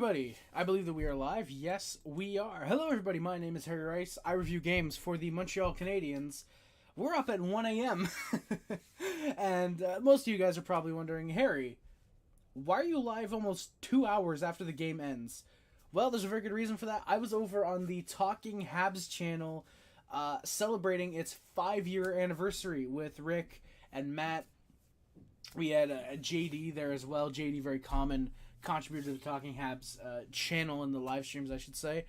everybody! I believe that we are live. Yes, we are. Hello everybody, my name is Harry Rice. I review games for the Montreal Canadiens. We're up at 1 a.m. and most of you guys are probably wondering, Harry, why are you live almost 2 hours after the game ends? Well, there's a very good reason for that. I was over on the Talking Habs channel celebrating its 5-year anniversary with Rick and Matt. We had JD there as well. JD, very common contributor to the Talking Habs channel in the live streams, I should say.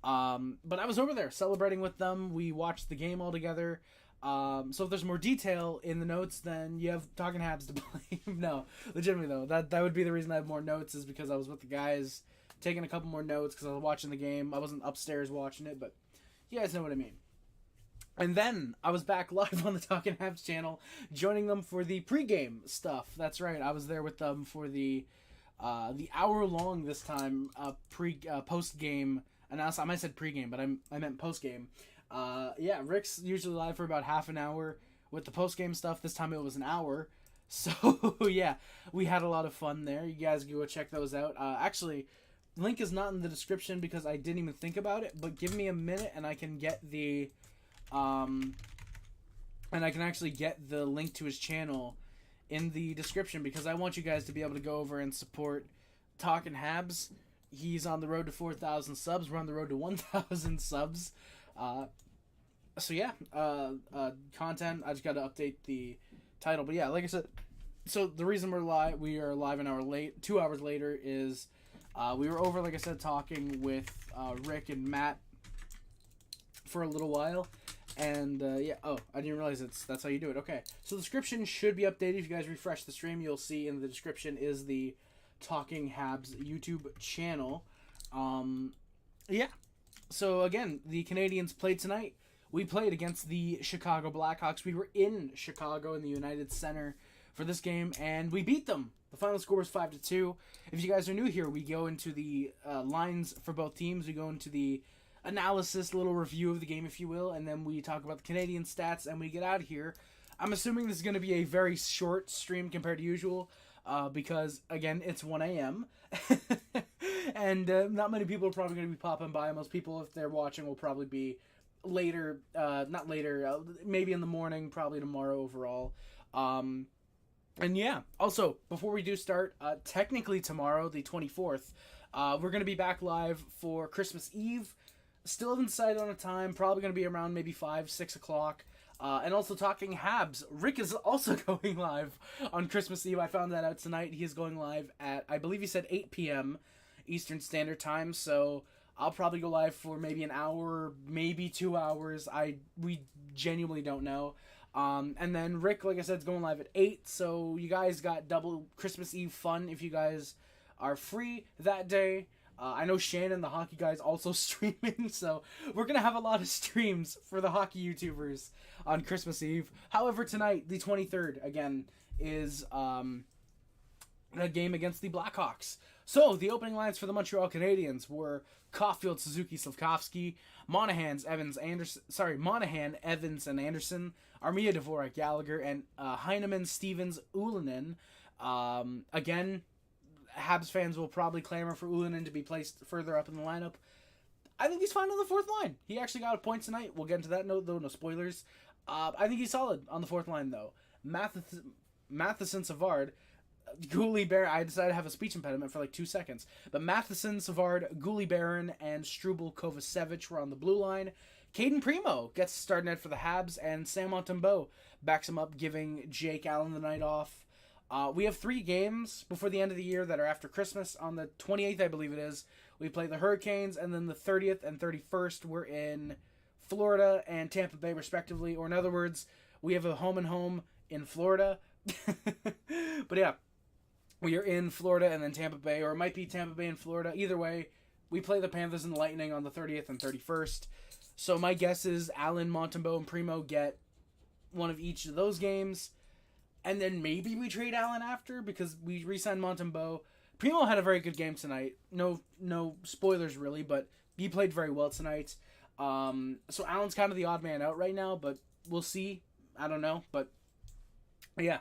But I was over there celebrating with them. We watched the game all together. So if there's more detail in the notes, then you have Talking Habs to blame. No, legitimately though, that would be the reason I have more notes, is because I was with the guys taking a couple more notes because I was watching the game. I wasn't upstairs watching it, but you guys know what I mean. And then I was back live on the Talking Habs channel, joining them for the pregame stuff. That's right, I was there with them for the hour-long this time post-game announcement. I might have said pregame, but I meant post-game. Yeah, Rick's usually live for about half an hour. With the post-game stuff, this time it was an hour. So, yeah, we had a lot of fun there. You guys can go check those out. Actually, link is not in the description because I didn't even think about it, but give me a minute and I can get the... and I can actually get the link to his channel in the description, because I want you guys to be able to go over and support Talkin' Habs. He's on the road to 4,000 subs. We're on the road to 1,000 subs. So yeah, content. I just got to update the title, but yeah, like I said, so the reason we are live an hour late, 2 hours later, is we were over, like I said, talking with Rick and Matt for a little while. And, yeah, oh, I didn't realize that's how you do it. Okay, so the description should be updated. If you guys refresh the stream, you'll see in the description is the Talking Habs YouTube channel. Yeah, so again, the Canadiens played tonight. We played against the Chicago Blackhawks. We were in Chicago in the United Center for this game, and we beat them. The final score was 5-2. If you guys are new here, we go into the lines for both teams. We go into the analysis, little review of the game, if you will, and then we talk about the Canadian stats, and we get out of here. I'm assuming this is going to be a very short stream compared to usual, because, again, it's 1 a.m., and not many people are probably going to be popping by. Most people, if they're watching, will probably be later, not later, maybe in the morning, probably tomorrow overall. And yeah, also, before we do start, technically tomorrow, the 24th, we're going to be back live for Christmas Eve. Still haven't decided on a time. Probably going to be around maybe 5, 6 o'clock. And also Talking Habs. Rick is also going live on Christmas Eve. I found that out tonight. He is going live at, I believe he said 8 p.m. Eastern Standard Time. So I'll probably go live for maybe an hour, maybe 2 hours. We genuinely don't know. And then Rick, like I said, is going live at 8. So you guys got double Christmas Eve fun if you guys are free that day. I know Shannon, the hockey guy, is also streaming, so we're going to have a lot of streams for the hockey YouTubers on Christmas Eve. However, tonight, the 23rd, again, is a game against the Blackhawks. So, the opening lines for the Montreal Canadiens were Caulfield, Suzuki, Slafkovsky, Monahan, Evans, and Anderson, Armia, Dvorak, Gallagher, and Heineman, Stevens, Ullinen. Again, Habs fans will probably clamor for Ullinen to be placed further up in the lineup. I think he's fine on the fourth line. He actually got a point tonight. We'll get into that note, though. No spoilers. I think he's solid on the fourth line, though. Matheson, Savard, Gouli, Barron. I decided to have a speech impediment for like 2 seconds. But Matheson, Savard, Gouli, Barron, and Struble Kovacevic were on the blue line. Caden Primo gets the start net for the Habs, and Sam Montembeault backs him up, giving Jake Allen the night off. We have 3 games before the end of the year that are after Christmas. On the 28th, I believe it is, we play the Hurricanes, and then the 30th and 31st, we're in Florida and Tampa Bay, respectively. Or in other words, we have a home and home in Florida. But yeah, we are in Florida and then Tampa Bay, or it might be Tampa Bay and Florida. Either way, we play the Panthers and the Lightning on the 30th and 31st. So my guess is Allen, Montembeault, and Primo get one of each of those games. And then maybe we trade Allen after, because we re-signed Montembeault. Primo had a very good game tonight. No spoilers really, but he played very well tonight. So Allen's kind of the odd man out right now, but we'll see. I don't know, but yeah.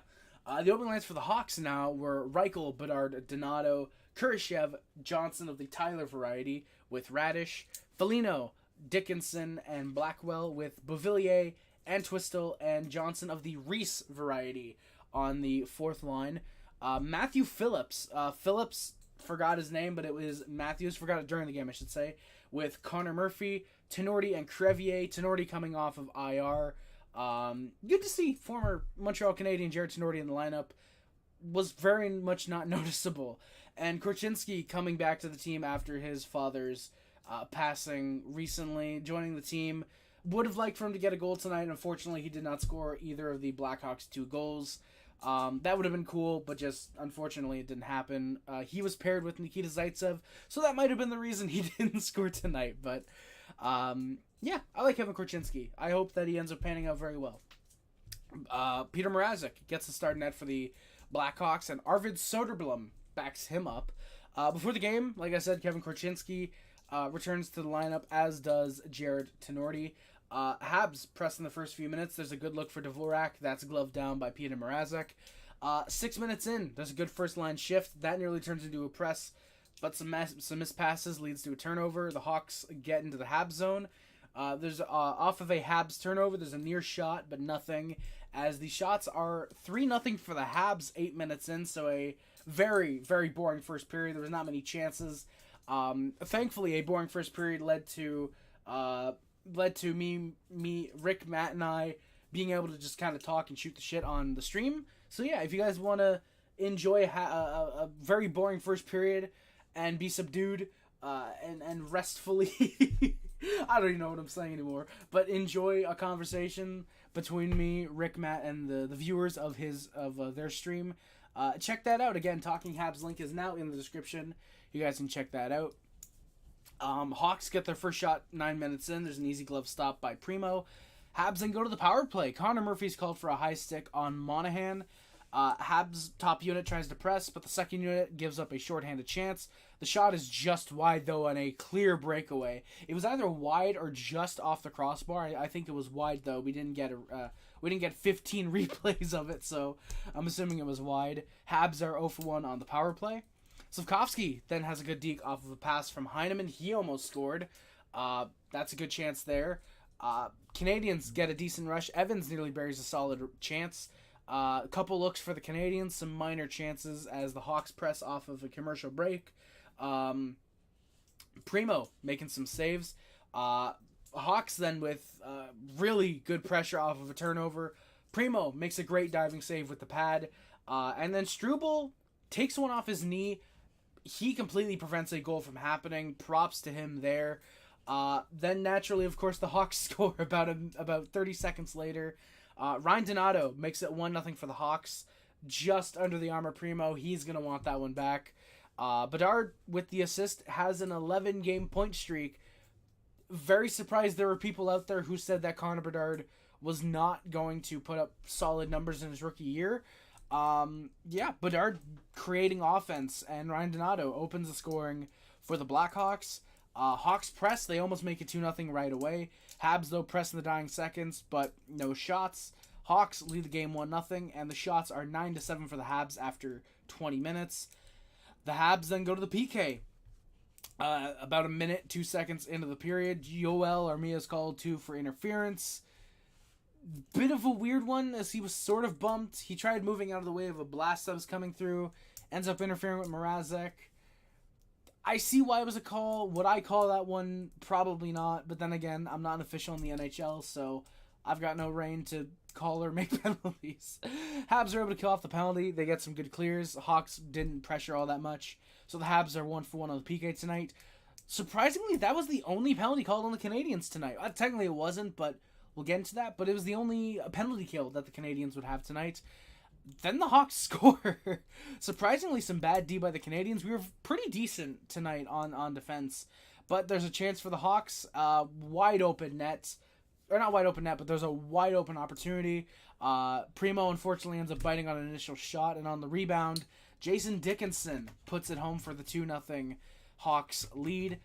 The opening lines for the Hawks now were Reichel, Bedard, Donato, Kurashev, Johnson of the Tyler variety with Radish, Foligno, Dickinson, and Blackwell with Beauvillier, Entwistle, and Johnson of the Reese variety on the fourth line. Matthew Phillips. Phillips forgot his name, but it was Matthews. Forgot it during the game, I should say. With Connor Murphy, Tenorti, and Crevier. Tenorti coming off of IR. Good to see former Montreal Canadian Jared Tenorti in the lineup. Was very much not noticeable. And Korchinski coming back to the team after his father's passing recently, joining the team. Would have liked for him to get a goal tonight. Unfortunately, he did not score either of the Blackhawks' 2 goals. That would have been cool, but just unfortunately it didn't happen. He was paired with Nikita Zaitsev, so that might have been the reason he didn't score tonight. But yeah, I like Kevin Korchinski. I hope that he ends up panning out very well. Peter Mrazek gets the start net for the Blackhawks, and Arvid Soderblom backs him up. Before the game, like I said, Kevin Korchinski returns to the lineup, as does Jared Tenorti. Habs press in the first few minutes. There's a good look for Dvorak. That's gloved down by Peter Mrazek. 6 minutes in, there's a good first line shift. That nearly turns into a press, but some missed passes leads to a turnover. The Hawks get into the Habs zone. There's off of a Habs turnover, there's a near shot, but nothing, as the shots are 3-0 for the Habs 8 minutes in, so a very, very boring first period. There was not many chances. Thankfully, a boring first period led to me, Rick, Matt, and I being able to just kind of talk and shoot the shit on the stream. So yeah, if you guys want to enjoy a very boring first period and be subdued and restfully, I don't even know what I'm saying anymore, but enjoy a conversation between me, Rick, Matt, and the viewers of their stream, check that out. Again, Talking Habs link is now in the description. You guys can check that out. Hawks get their first shot 9 minutes in. There's an easy glove stop by Primo. Habs then go to the power play. Connor Murphy's called for a high stick on Monahan. Habs top unit tries to press, but the second unit gives up a shorthanded chance. The shot is just wide, though, on a clear breakaway. It was either wide or just off the crossbar. I think it was wide, though. We didn't get 15 replays of it, so I'm assuming it was wide. Habs are 0 for 1 on the power play. Slavkovsky then has a good deke off of a pass from Heineman. He almost scored. That's a good chance there. Canadians get a decent rush. Evans nearly buries a solid chance. A couple looks for the Canadians, some minor chances as the Hawks press off of a commercial break. Primo making some saves. Hawks then with really good pressure off of a turnover. Primo makes a great diving save with the pad. And then Struble takes one off his knee. He completely prevents a goal from happening. Props to him there. Then naturally, of course, the Hawks score about 30 seconds later. Ryan Donato makes it 1-0 for the Hawks. Just under the arm of Primo. He's going to want that one back. Bedard, with the assist, has an 11-game point streak. Very surprised there were people out there who said that Connor Bedard was not going to put up solid numbers in his rookie year. Bedard creating offense, and Ryan Donato opens the scoring for the Blackhawks. Hawks press, they almost make it 2-0 right away. Habs, though, press in the dying seconds, but no shots. Hawks lead the game 1-0, and the shots are 9-7 for the Habs after 20 minutes. The Habs then go to the PK. About a minute, 2 seconds into the period, Yoel Armia is called to for interference. Bit of a weird one, as he was sort of bumped. He tried moving out of the way of a blast that was coming through. Ends up interfering with Mrazek. I see why it was a call. Would I call that one? Probably not. But then again, I'm not an official in the NHL, so I've got no reign to call or make penalties. Habs are able to kill off the penalty. They get some good clears. Hawks didn't pressure all that much. So the Habs are 1 for 1 on the PK tonight. Surprisingly, that was the only penalty called on the Canadians tonight. Technically it wasn't, but we'll get into that. But it was the only penalty kill that the Canadians would have tonight. Then the Hawks score. Surprisingly, some bad D by the Canadians. We were pretty decent tonight on defense. But there's a chance for the Hawks. Wide open net. Or not wide open net, but there's a wide open opportunity. Primo, unfortunately, ends up biting on an initial shot. And on the rebound, Jason Dickinson puts it home for the 2-0 Hawks lead.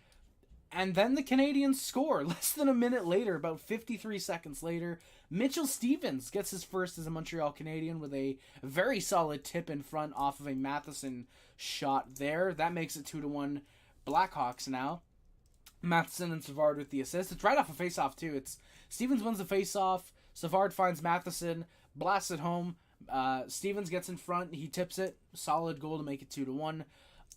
And then the Canadians score. Less than a minute later, about 53 seconds later, Mitchell Stevens gets his first as a Montreal Canadian with a very solid tip in front off of a Matheson shot there. That makes it 2-1 Blackhawks now. Matheson and Savard with the assist. It's right off a face-off, too. It's Stevens wins the face-off. Savard finds Matheson, blasts it home. Stevens gets in front. He tips it. Solid goal to make it 2-1.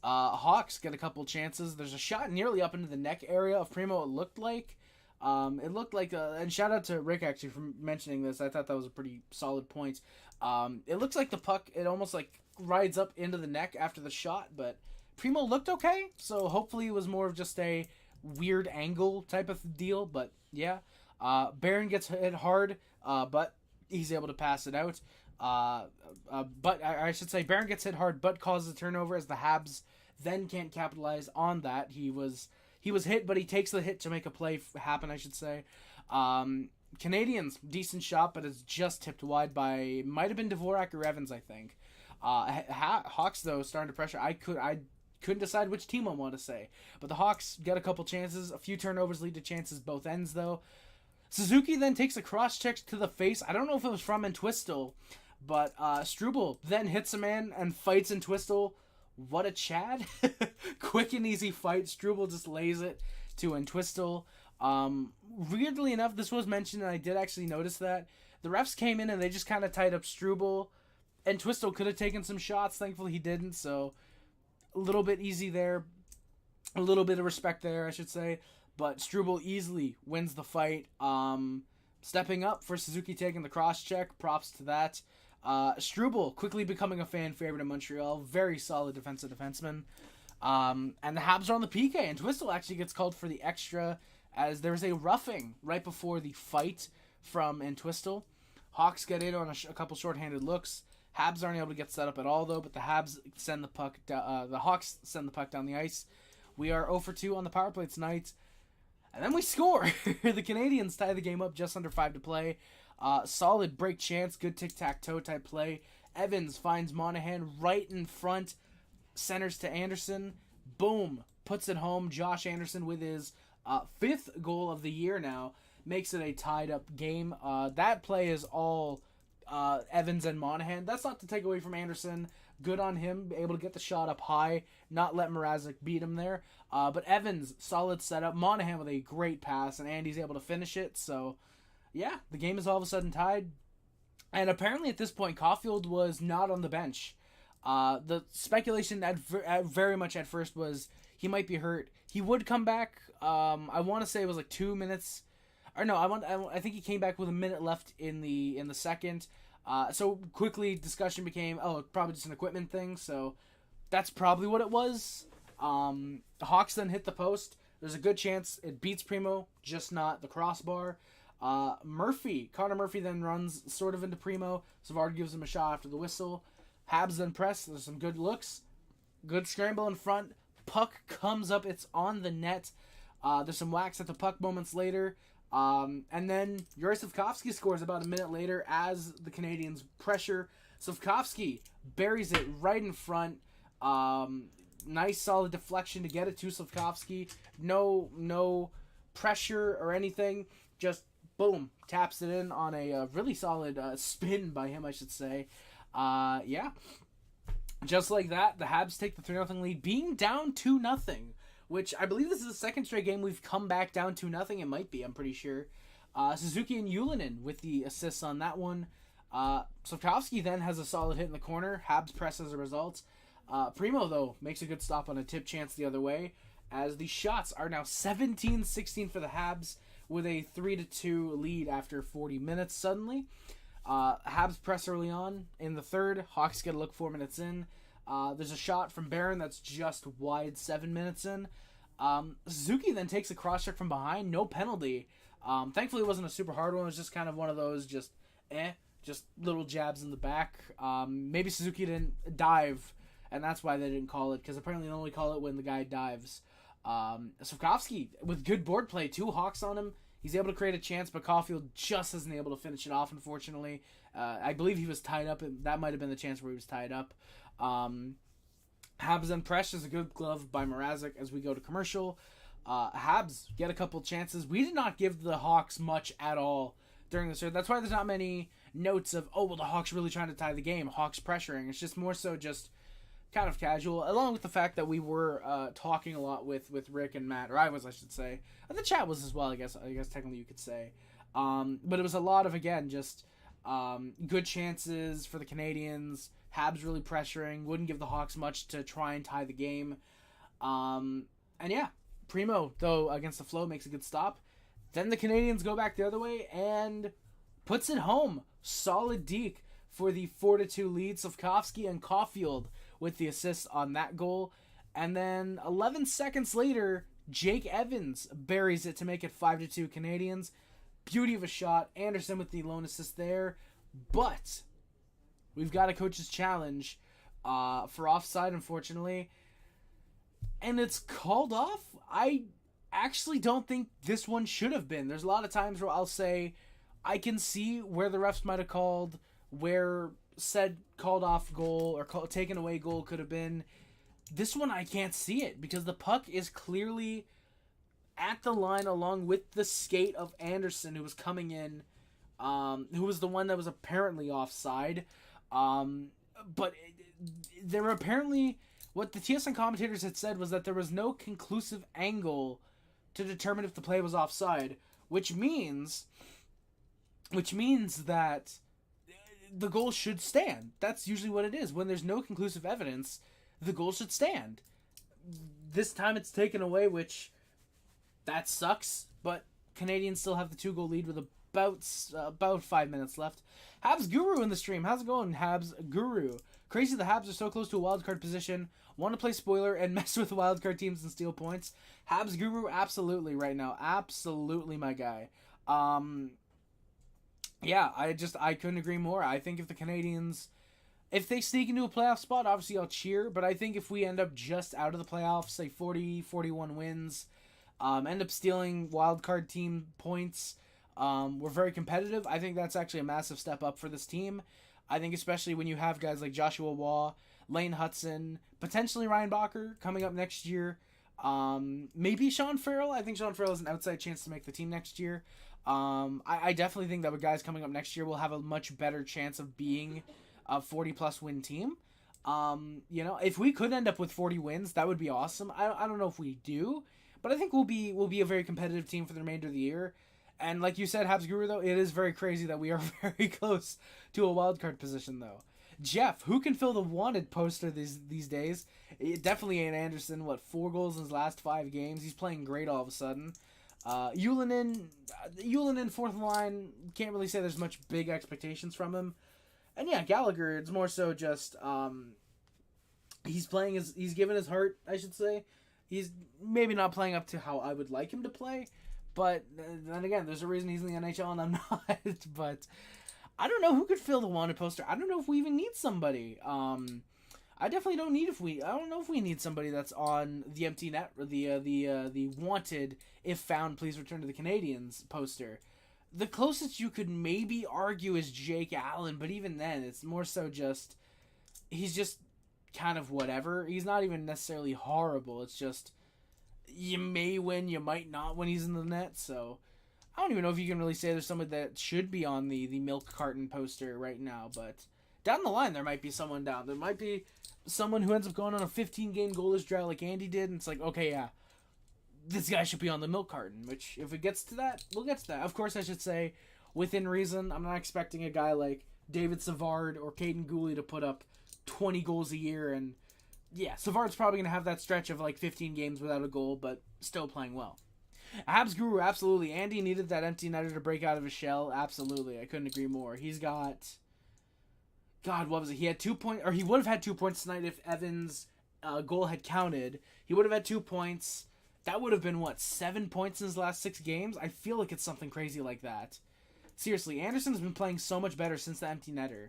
Hawks get a couple chances. There's a shot nearly up into the neck area of Primo, it looked like. And shout out to Rick, actually, for mentioning this. I thought that was a pretty solid point. It looks like the puck, it almost, like, rides up into the neck after the shot, but Primo looked okay, so hopefully it was more of just a weird angle type of deal, but yeah. Barron gets hit hard, but he's able to pass it out. But I should say Barron gets hit hard, but causes a turnover as the Habs then can't capitalize on that. He was hit, but he takes the hit to make a play happen, I should say. Canadians, decent shot, but it's just tipped wide by, might have been Dvorak or Evans, I think. Hawks, though, starting to pressure. I couldn't decide which team I want to say. But the Hawks get a couple chances. A few turnovers lead to chances both ends, though. Suzuki then takes a cross-check to the face. I don't know if it was from Entwistle, but Struble then hits a man and fights Entwistle. What a Chad. Quick and easy fight. Struble just lays it to Entwistle. Weirdly enough, this was mentioned, and I did actually notice that. The refs came in and they just kind of tied up Struble. Entwistle could have taken some shots. Thankfully, he didn't, so a little bit easy there. A little bit of respect there, I should say. But Struble easily wins the fight. Stepping up for Suzuki taking the cross-check. Props to that. Struble quickly becoming a fan favorite in Montreal. Very solid defenseman. And the Habs are on the PK. And Twistle actually gets called for the extra as there's a roughing right before the fight from Entwistle. Hawks get in on a couple shorthanded looks. Habs aren't able to get set up at all, though, but the Habs send the puck. The Hawks send the puck down the ice. We are 0 for 2 on the power play tonight. And then we score. The Canadians tie the game up just under 5 to play. Solid break chance, good tic-tac-toe type play. Evans finds Monahan right in front, centers to Anderson. Boom, puts it home. Josh Anderson with his 5th goal of the year now makes it a tied-up game. That play is all Evans and Monahan. That's not to take away from Anderson. Good on him, able to get the shot up high, not let Mrazek beat him there. But Evans, solid setup. Monahan with a great pass, and Andy's able to finish it. So, yeah, the game is all of a sudden tied. And apparently at this point, Caulfield was not on the bench. The speculation very much at first was he might be hurt. He would come back. I want to say it was like 2 minutes. Or no, I think he came back with a minute left in the second. So quickly discussion became, probably just an equipment thing. So that's probably what it was. The Hawks then hit the post. There's a good chance it beats Primo, just not the crossbar. Connor Murphy then runs sort of into Primo. Savard gives him a shot after the whistle. Habs then press. There's some good looks. Good scramble in front. Puck comes up. It's on the net. There's some whacks at the puck moments later. And then Yuri Slafkovsky scores about a minute later as the Canadians pressure. Slafkovsky buries it right in front. Nice solid deflection to get it to Slafkovsky. No pressure or anything. Just boom, taps it in on a really solid spin by him, I should say. Yeah. Just like that, the Habs take the 3-0 lead, being down 2-0. Which I believe this is the second straight game we've come back down 2-0. It might be, I'm pretty sure. Suzuki and Yulinen with the assists on that one. Slafkovsky then has a solid hit in the corner. Habs press as a result. Primo, though, makes a good stop on a tip chance the other way, as the shots are now 17-16 for the Habs with a 3-2 lead after 40 minutes suddenly. Habs press early on in the third. Hawks get a look 4 minutes in. There's a shot from Barron that's just wide 7 minutes in. Suzuki then takes a cross-check from behind. No penalty. Thankfully, it wasn't a super hard one. It was just kind of one of those just little jabs in the back. Maybe Suzuki didn't dive, and that's why they didn't call it, because apparently they only call it when the guy dives. Slafkovsky with good board play. 2 Hawks on him. He's able to create a chance, but Caulfield just isn't able to finish it off, unfortunately. I believe he was tied up. That might have been the chance where he was tied up. Habs and press is a good glove by Mrazek as we go to commercial. Habs get a couple chances. We did not give the Hawks much at all during the third. That's why there's not many notes of, oh, well, the Hawks really trying to tie the game. Hawks pressuring. It's just more so just kind of casual, along with the fact that we were talking a lot with Rick and Matt, or I was, I should say. The chat was as well, I guess technically you could say. But it was a lot of, again, just good chances for the Canadians. Habs really pressuring, wouldn't give the Hawks much to try and tie the game. And yeah, Primo, though, against the flow, makes a good stop. Then the Canadians go back the other way and puts it home. Solid deke for the 4-2 lead. Slavkovsky and Caulfield with the assist on that goal. And then 11 seconds later, Jake Evans buries it to make it 5-2 Canadians. Beauty of a shot. Anderson with the lone assist there. But we've got a coach's challenge for offside, unfortunately. And it's called off. I actually don't think this one should have been. There's a lot of times where I'll say I can see where the refs might have called, where said called off goal or taken away goal could have been. This one I can't see it because the puck is clearly at the line along with the skate of Anderson, who was coming in, who was the one that was apparently offside. But there were apparently, what the TSN commentators had said was that there was no conclusive angle to determine if the play was offside, which means that the goal should stand. That's usually what it is. When there's no conclusive evidence, the goal should stand. This time it's taken away, which that sucks, but Canadians still have the 2-goal lead with about 5 minutes left. Habs Guru in the stream. How's it going, Habs Guru? Crazy the Habs are so close to a wildcard position. Want to play spoiler and mess with wildcard teams and steal points. Habs Guru, absolutely right now. Absolutely my guy. Yeah, I couldn't agree more. I think if the Canadians, if they sneak into a playoff spot, obviously I'll cheer. But I think if we end up just out of the playoffs, say 40, 41 wins, end up stealing wildcard team points, we're very competitive. I think that's actually a massive step up for this team. I think especially when you have guys like Joshua Waugh, Lane Hudson, potentially Ryan Bacher coming up next year. Maybe Sean Farrell. I think Sean Farrell has an outside chance to make the team next year. I definitely think that with guys coming up next year will have a much better chance of being a 40-plus win team. If we could end up with 40 wins, that would be awesome. I don't know if we do, but I think we'll be a very competitive team for the remainder of the year. And like you said, Habs Guru, though, it is very crazy that we are very close to a wildcard position, though. Jeff, who can fill the wanted poster these days? It definitely ain't Anderson. 4 goals in his last 5 games. He's playing great all of a sudden. Ullinen fourth line, can't really say there's much big expectations from him. And yeah, Gallagher, it's more so just he's given his heart, I should say. He's maybe not playing up to how I would like him to play, but then again, there's a reason he's in the NHL and I'm not. But I don't know who could fill the wanted poster. I don't know if we even need somebody. I definitely don't know if we need somebody that's on the empty net or the wanted, if found, please return to the Canadians poster. The closest you could maybe argue is Jake Allen, but even then, it's more so just, he's just kind of whatever. He's not even necessarily horrible. It's just, you may win, you might not when he's in the net, so I don't even know if you can really say there's somebody that should be on the milk carton poster right now, but down the line, there might be someone down. There might be someone who ends up going on a 15-game goalless drought like Andy did, and it's like, okay, yeah, this guy should be on the milk carton, which, if it gets to that, we'll get to that. Of course, I should say, within reason, I'm not expecting a guy like David Savard or Caden Gooley to put up 20 goals a year, and yeah, Savard's probably going to have that stretch of like 15 games without a goal, but still playing well. Habs Guru, absolutely. Andy needed that empty netter to break out of his shell. Absolutely. I couldn't agree more. He's got, God, what was it? He had 2 points, or he would have had 2 points tonight if Evans' goal had counted. He would have had 2 points. That would have been, 7 points in his last 6 games? I feel like it's something crazy like that. Seriously, Anderson's been playing so much better since the empty netter.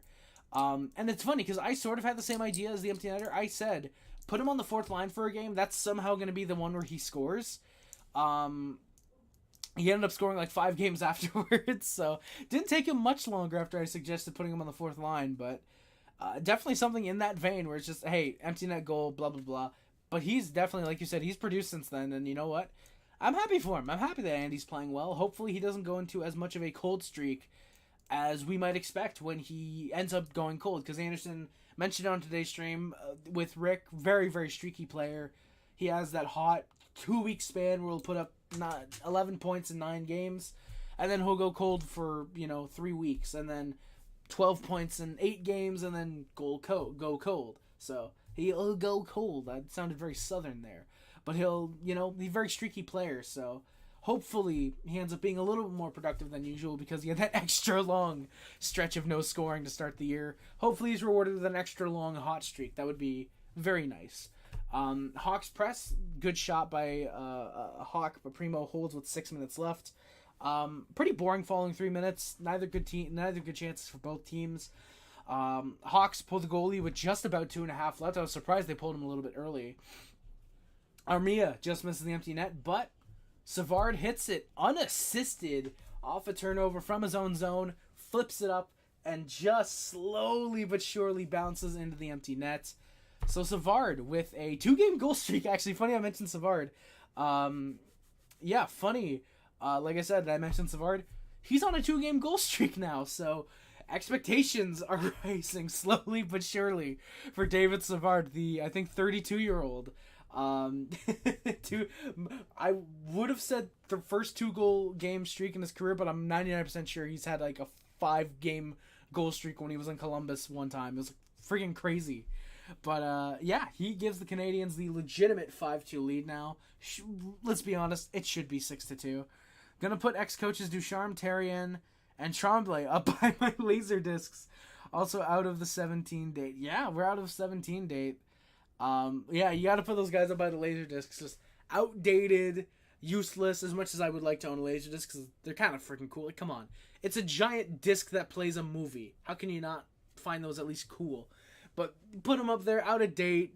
And it's funny, because I sort of had the same idea as the empty netter. I said, put him on the 4th line for a game. That's somehow going to be the one where he scores. He ended up scoring like 5 games afterwards, so didn't take him much longer after I suggested putting him on the 4th line, but definitely something in that vein where it's just, hey, empty net goal, blah, blah, blah. But he's definitely, like you said, he's produced since then, and you know what? I'm happy for him. I'm happy that Andy's playing well. Hopefully he doesn't go into as much of a cold streak as we might expect when he ends up going cold. Because Anderson mentioned on today's stream with Rick, very, very streaky player. He has that hot 2-week span where he'll put up 11 points in 9 games. And then he'll go cold for, 3 weeks. And then 12 points in 8 games and then go cold. So he'll go cold. That sounded very southern there. But he'll, be a very streaky player. So hopefully he ends up being a little bit more productive than usual because he had that extra long stretch of no scoring to start the year. Hopefully he's rewarded with an extra long hot streak. That would be very nice. Hawks press, good shot by Hawk, but Primo holds with 6 minutes left. Pretty boring following 3 minutes. Neither good chances for both teams. Hawks pulled the goalie with just about 2.5 left. I was surprised they pulled him a little bit early. Armia just misses the empty net, but Savard hits it unassisted off a turnover from his own zone, flips it up, and just slowly but surely bounces into the empty net. So Savard with a 2-game goal streak. Actually, funny I mentioned Savard. Funny. Like I said, I mentioned Savard. He's on a 2-game goal streak now, so expectations are rising slowly but surely for David Savard, the, I think, 32-year-old. I would have said the first 2-goal game streak in his career, but I'm 99% sure he's had like a 5-game goal streak when he was in Columbus one time. It was freaking crazy. But he gives the Canadiens the legitimate 5-2 lead now. Let's be honest, it should be 6-2. Gonna put ex-coaches Ducharme, Therrien, and Tremblay up by my laser discs. Also out of the 17 date. Yeah, we're out of 17 date. You gotta put those guys up by the laser discs. Just outdated, useless, as much as I would like to own a laser disc, because they're kind of freaking cool. Like, come on. It's a giant disc that plays a movie. How can you not find those at least cool? But put them up there, out of date,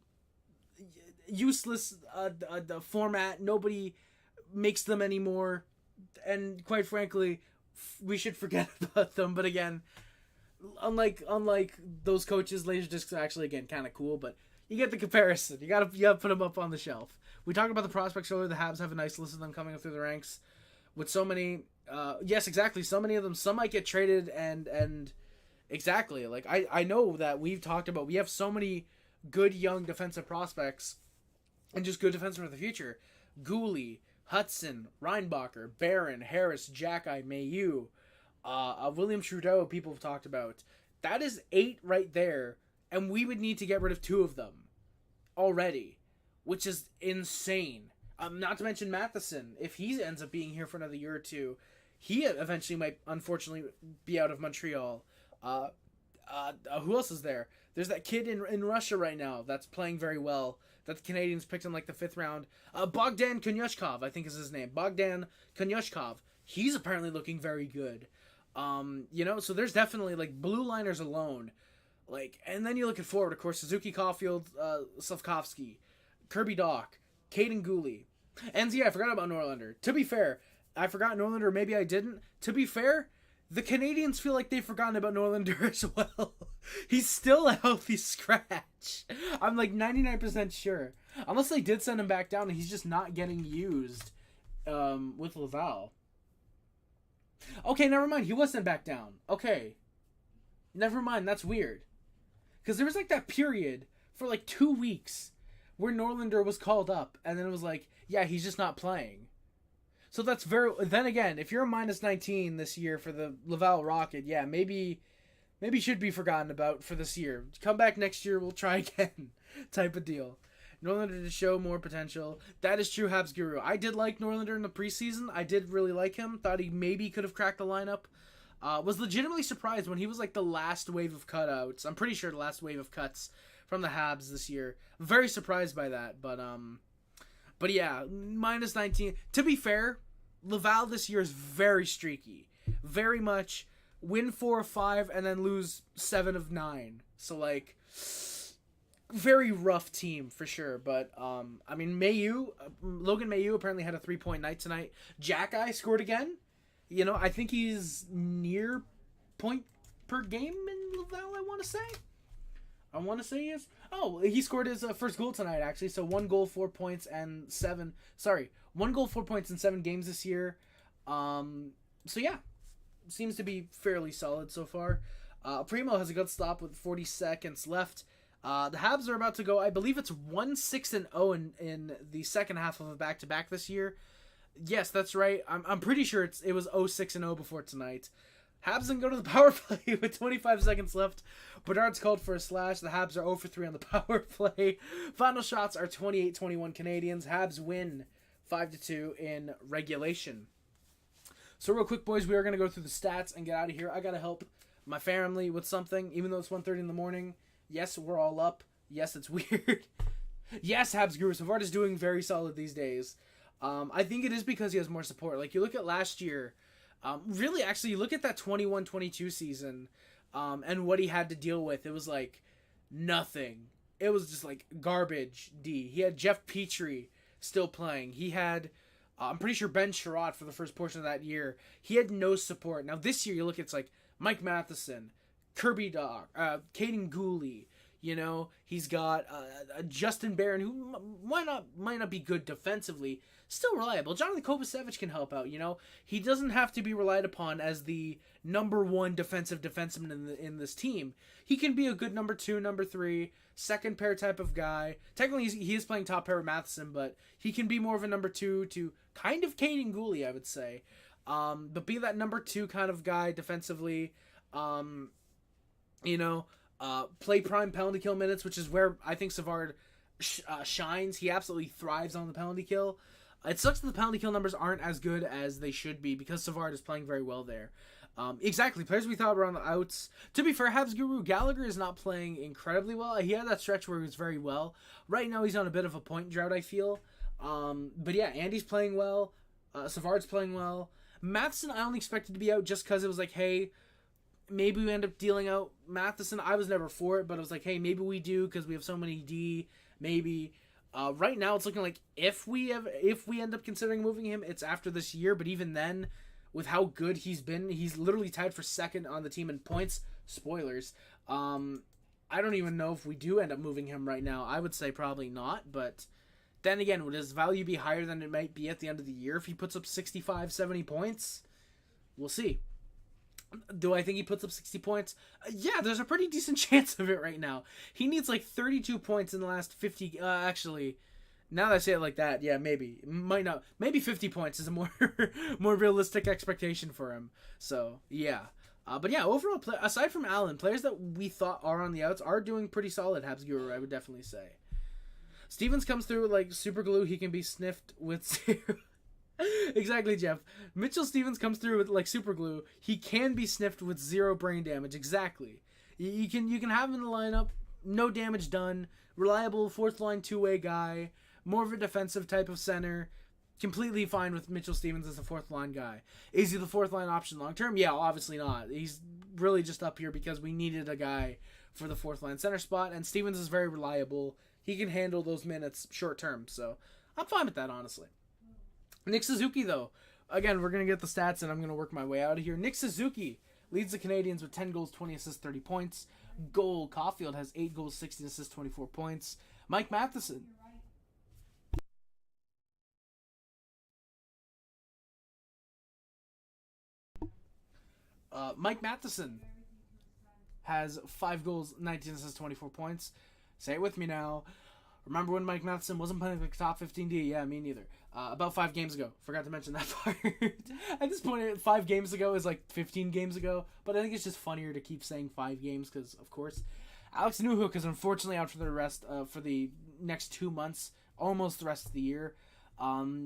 useless the format. Nobody makes them anymore. And quite frankly, we should forget about them. But again, unlike those coaches, laser discs are actually, again, kind of cool, but you get the comparison. You gotta put them up on the shelf. We talked about the prospects earlier. The Habs have a nice list of them coming up through the ranks. With so many, yes, exactly. So many of them. Some might get traded, and exactly. Like I know that we've talked about. We have so many good young defensive prospects, and just good defense for the future. Gooley, Hudson, Reinbacher, Barron, Harris, Jackeye, Mayu, William Trudeau. People have talked about. That is 8 right there. And we would need to get rid of 2 of them already, which is insane. Not to mention Matheson. If he ends up being here for another year or 2, he eventually might, unfortunately, be out of Montreal. Who else is there? There's that kid in Russia right now that's playing very well, that the Canadians picked in like the 5th round. Bogdan Konyushkov, I think is his name. Bogdan Konyushkov. He's apparently looking very good. So there's definitely, like, blue liners alone. Like, and then you look at forward, of course, Suzuki, Caulfield, Slavkovsky, Kirby Doc, Caden Gooley. And I forgot about Norlander. To be fair, I forgot Norlander, or maybe I didn't. To be fair, the Canadians feel like they've forgotten about Norlander as well. He's still a healthy scratch. I'm like 99% sure. Unless they did send him back down and he's just not getting used with Laval. Okay, never mind. He was sent back down. Okay. Never mind. That's weird. Because there was like that period for like 2 weeks where Norlander was called up, and then it was like, yeah, he's just not playing. So that's very... Then again, if you're a -19 this year for the Laval Rocket, yeah, maybe should be forgotten about for this year. Come back next year, we'll try again type of deal. Norlander to show more potential. That is true, Habs Guru. I did like Norlander in the preseason. I did really like him. Thought he maybe could have cracked the lineup. Was legitimately surprised when he was like the last wave of cutouts. I'm pretty sure the last wave of cuts from the Habs this year. Very surprised by that, but yeah, -19. To be fair, Laval this year is very streaky. Very much win 4 of 5 and then lose 7 of 9. So like, very rough team for sure. But Logan Mayu apparently had a 3-point night tonight. Jackeye scored again. I think he's near point per game in Laval, I want to say. I want to say he is. Oh, he scored his first goal tonight, actually. So 1 goal, 4 points, and 7. Sorry, 1 goal, 4 points in 7 games this year. So yeah, seems to be fairly solid so far. Primo has a good stop with 40 seconds left. The Habs are about to go, I believe it's 1-6-0 in the second half of a back-to-back this year. Yes, that's right. I'm pretty sure it was 0-6-0 before tonight. Habs then go to the power play with 25 seconds left. Bedard's called for a slash. The Habs are 0 for 3 on the power play. Final shots are 28-21 Canadians. Habs win 5-2 in regulation. So real quick, boys, we are going to go through the stats and get out of here. I got to help my family with something, even though it's 1:30 in the morning. Yes, we're all up. Yes, it's weird. Yes, Habs Guru Savard is doing very solid these days. I think it is because he has more support. Like, you look at last year, really, actually, you look at that 21-22 season, and what he had to deal with. It was like nothing. It was just like garbage D. He had Jeff Petrie still playing. He had, I'm pretty sure, Ben Sherratt for the first portion of that year. He had no support. Now, this year, you look, it's like Mike Matheson, Kirby Dach, Caden Gooley. You know, he's got Justin Barron, who might not be good defensively, still reliable. Jonathan Kovacevic can help out. You know, he doesn't have to be relied upon as the number one defensive defenseman in this team. He can be a good number 2, number 3, second pair type of guy. Technically, he is playing top pair with Matheson, but he can be more of a number 2 to kind of Caden Gooley, I would say. But be that number 2 kind of guy defensively. You know. Play prime penalty kill minutes, which is where I think Savard shines. He absolutely thrives on the penalty kill. It sucks that the penalty kill numbers aren't as good as they should be because Savard is playing very well there. Exactly, players we thought were on the outs. To be fair, Habs Guru Gallagher is not playing incredibly well. He had that stretch where he was very well. Right now he's on a bit of a point drought, I feel. But yeah, Andy's playing well. Savard's playing well. Matheson I only expected to be out just because it was like, hey, maybe we end up dealing out Matheson. I was never for it, but it was like, hey, maybe we do because we have so many D. Maybe. Right now, it's looking like if we end up considering moving him, it's after this year. But even then, with how good he's been, he's literally tied for second on the team in points. Spoilers. I don't even know if we do end up moving him right now. I would say probably not. But then again, would his value be higher than it might be at the end of the year if he puts up 65, 70 points? We'll see. Do I think he puts up 60 points? Yeah, there's a pretty decent chance of it right now. He needs like 32 points in the last 50... actually, now that I say it like that, yeah, maybe. Might not. Maybe 50 points is a more more realistic expectation for him. So, yeah. But yeah, overall, aside from Allen, players that we thought are on the outs are doing pretty solid, Habs Guru, I would definitely say. Stevens comes through with like super glue. He can be sniffed with... Exactly, Jeff. Mitchell Stevens comes through with like super glue. He can be sniffed with 0 brain damage. Exactly. You can have him in the lineup. No damage done. Reliable fourth line 2-way guy. More of a defensive type of center. Completely fine with Mitchell Stevens as a fourth line guy. Is he the fourth line option long term? Yeah, obviously not. He's really just up here because we needed a guy for the fourth line center spot, and Stevens is very reliable. He can handle those minutes short term, so I'm fine with that, honestly. Nick Suzuki, though. Again, we're going to get the stats, and I'm going to work my way out of here. Nick Suzuki leads the Canadians with 10 goals, 20 assists, 30 points. Caulfield has 8 goals, 16 assists, 24 points. Mike Matheson. Mike Matheson has 5 goals, 19 assists, 24 points. Say it with me now. Remember when Mike Matheson wasn't playing like top 15D? Yeah, me neither. About 5 games ago. Forgot to mention that part. At this point, 5 games ago is like 15 games ago. But I think it's just funnier to keep saying 5 games because, of course, Alex Newhook is unfortunately out for the next 2 months, almost the rest of the year.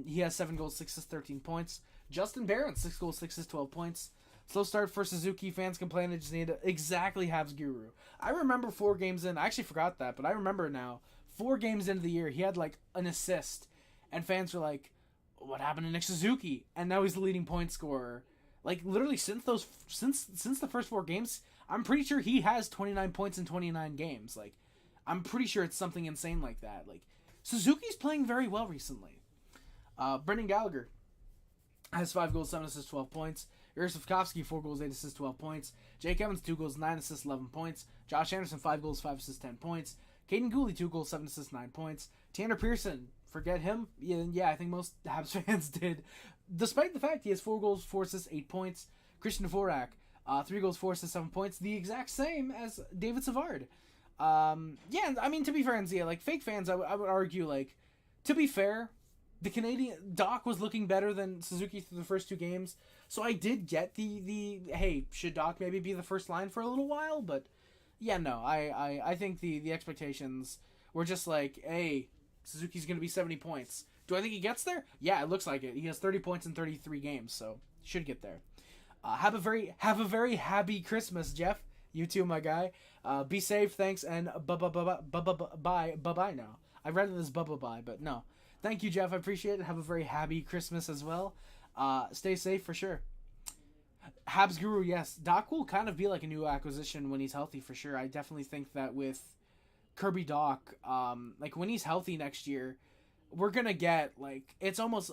He has 7 goals, 6 assists, 13 points. Justin Barron, 6 goals, 6 assists, 12 points. Slow start for Suzuki. Fans complain they just need to exactly Habs Guru. I remember 4 games in. I actually forgot that, but I remember now. 4 games into the year, he had like an assist, and fans were like, "What happened to Nick Suzuki?" And now he's the leading point scorer. Like literally since the first 4 games, I'm pretty sure he has 29 points in 29 games. Like, I'm pretty sure it's something insane like that. Like, Suzuki's playing very well recently. Brendan Gallagher has 5 goals, 7 assists, 12 points. Yuroslavkovsky, 4 goals, 8 assists, 12 points. Jake Evans, 2 goals, 9 assists, 11 points. Josh Anderson, 5 goals, 5 assists, 10 points. Caden Gooley, 2 goals, 7 assists, 9 points. Tanner Pearson, forget him. Yeah, I think most Habs fans did. Despite the fact he has 4 goals, 4 assists, 8 points. Christian Dvorak, 3 goals, 4 assists, 7 points. The exact same as David Savard. Yeah, I mean, to be fair, NZA, like, fake fans, I would argue, like, to be fair, the Canadian Doc was looking better than Suzuki through the first 2 games, so I did get the hey, should Doc maybe be the first line for a little while? But yeah, no, I think the expectations were just like, hey, Suzuki's gonna be 70 points. Do I think he gets there? Yeah, it looks like it. He has 30 points in 33 games, so he should get there. Have a very happy Christmas, Jeff. You too, my guy. Be safe, thanks, and bye now. I read it as bye, but no. Thank you, Jeff. I appreciate it. Have a very happy Christmas as well. Stay safe for sure. Habs Guru, yes. Doc will kind of be like a new acquisition when he's healthy for sure. I definitely think that with Kirby Doc, like when he's healthy next year, we're going to get like, it's almost,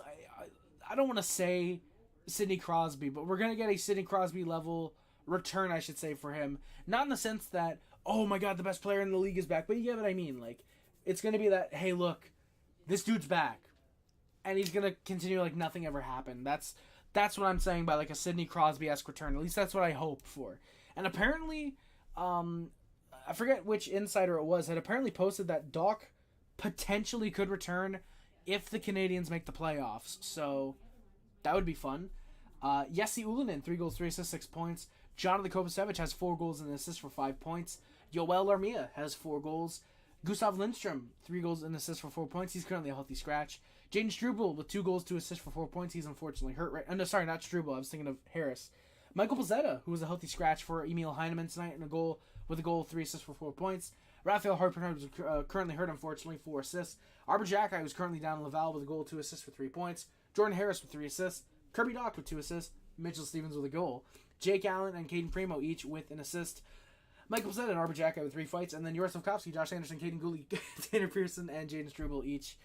I don't want to say Sidney Crosby, but we're going to get a Sidney Crosby level return, I should say, for him. Not in the sense that, oh my god, the best player in the league is back, but you get what I mean. Like, it's going to be that, hey, look, this dude's back, and he's going to continue like nothing ever happened. That's what I'm saying by like a Sidney Crosby-esque return. At least that's what I hope for. And apparently, I forget which insider it was, had apparently posted that Doc potentially could return if the Canadians make the playoffs. So that would be fun. Jesse Ullinen, 3 goals, 3 assists, 6 points. Jonathan Kovacevic has 4 goals and an assist for 5 points. Yoel Armia has 4 goals. Gustav Lindstrom, 3 goals and an assist for 4 points. He's currently a healthy scratch. Jaden Struble with 2 goals, 2 assists for 4 points. He's unfortunately hurt right. No, sorry, not Struble. I was thinking of Harris. Michael Pizzetta, who was a healthy scratch for Emil Heineman tonight, and with a goal, 3 assists for 4 points. Raphael Harper was currently hurt, unfortunately, 4 assists. Arbor Jacki, who's currently down in Laval with a goal, 2 assists for 3 points. Jordan Harris with 3 assists. Kirby Doc with 2 assists. Mitchell Stevens with a goal. Jake Allen and Caden Primo each with an assist. Michael Pizzetta and Arbor Jacki with 3 fights. And then Yuroslavkovsky, Josh Anderson, Caden Gooley, Tanner Pearson, and Jaden Struble each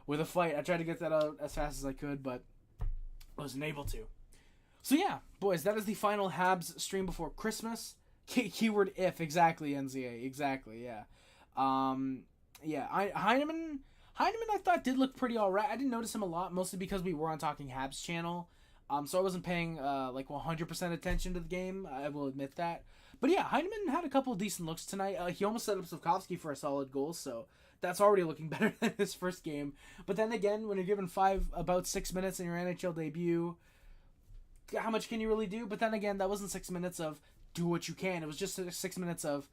with a fight. I tried to get that out as fast as I could, but wasn't able to. So yeah, boys, that is the final Habs stream before Christmas. Keyword if, exactly, NZA, exactly, yeah. Heineman I thought did look pretty alright. I didn't notice him a lot, mostly because we were on Talking Habs channel. So I wasn't paying like 100% attention to the game, I will admit that. But yeah, Heineman had a couple of decent looks tonight. He almost set up Slavkovsky for a solid goal, so that's already looking better than his first game. But then again, when you're given about 6 minutes in your NHL debut, how much can you really do? But then again, that wasn't 6 minutes of do what you can. It was just 6 minutes of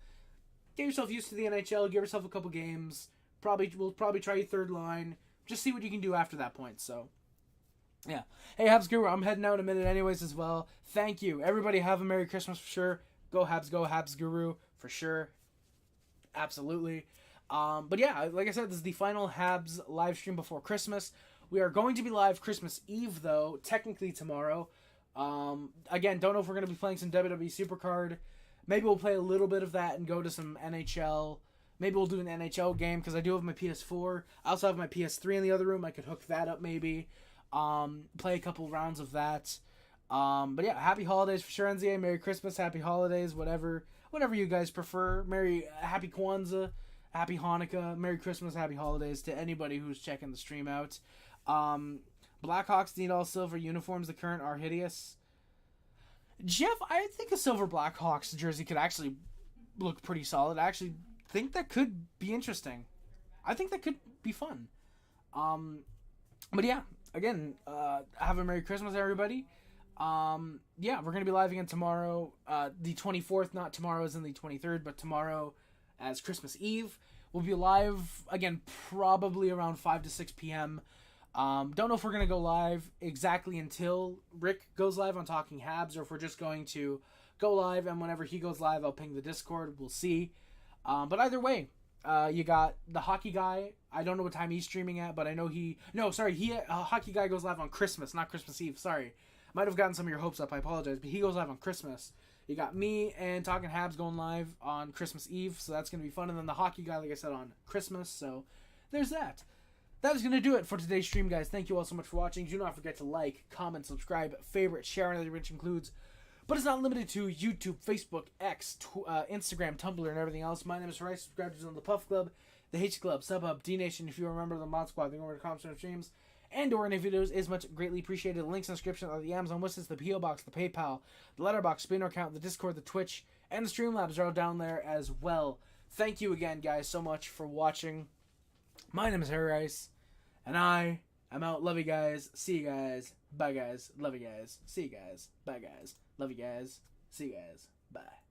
get yourself used to the NHL, give yourself a couple games. We'll probably try your third line. Just see what you can do after that point. So, yeah. Hey, Habs Guru, I'm heading out in a minute anyways as well. Thank you. Everybody have a Merry Christmas for sure. Go Habs Guru for sure. Absolutely. But yeah, like I said, this is the final Habs live stream before Christmas. We are going to be live Christmas Eve, though, technically tomorrow. Again, don't know if we're going to be playing some WWE Supercard. Maybe we'll play a little bit of that and go to some NHL. Maybe we'll do an NHL game, because I do have my PS4. I also have my PS3 in the other room. I could hook that up maybe. Play a couple rounds of that. But yeah, happy holidays for sure, NZA. Merry Christmas, happy holidays, whatever you guys prefer. Happy Kwanzaa, happy Hanukkah, Merry Christmas, happy holidays to anybody who's checking the stream out. Blackhawks need all silver uniforms. The current are hideous. Jeff, I think a silver Blackhawks jersey could actually look pretty solid. I actually think that could be interesting. I think that could be fun. But yeah, again, have a Merry Christmas, everybody. Yeah, we're gonna be live again tomorrow, the 24th. Not tomorrow as in the 23rd, but tomorrow as Christmas Eve. We'll be live again, probably around 5 to 6 p.m. Don't know if we're gonna go live exactly until Rick goes live on Talking Habs, or if we're just going to go live, and whenever he goes live, I'll ping the Discord. We'll see. But either way, you got the hockey guy. I don't know what time he's streaming at, but I know hockey guy goes live on Christmas, not Christmas Eve. Sorry. Might have gotten some of your hopes up. I apologize, but he goes live on Christmas. You got me and Talking Habs going live on Christmas Eve, so that's going to be fun. And then the hockey guy, like I said, on Christmas. So there's that. that is going to do it for today's stream, guys. Thank you all so much for watching. Do not forget to like, comment, subscribe, favorite, share, and other which includes, but it's not limited to, YouTube, Facebook, X, Instagram, Tumblr, and everything else. My name is Rice. Subscribe to the Puff Club, the H Club, SubHub, D Nation. If you remember the Mod Squad, the over to comments and streams, and/or any videos is much greatly appreciated. The links in the description are the Amazon wishlist, the PO Box, the PayPal, the Letterboxd, Spinner account, the Discord, the Twitch, and the Streamlabs are all down there as well. Thank you again, guys, so much for watching. My name is Harry Rice, and I am out. Love you guys. See you guys. Bye, guys. Love you guys. See you guys. Bye, guys. Love you guys. See you guys. Bye.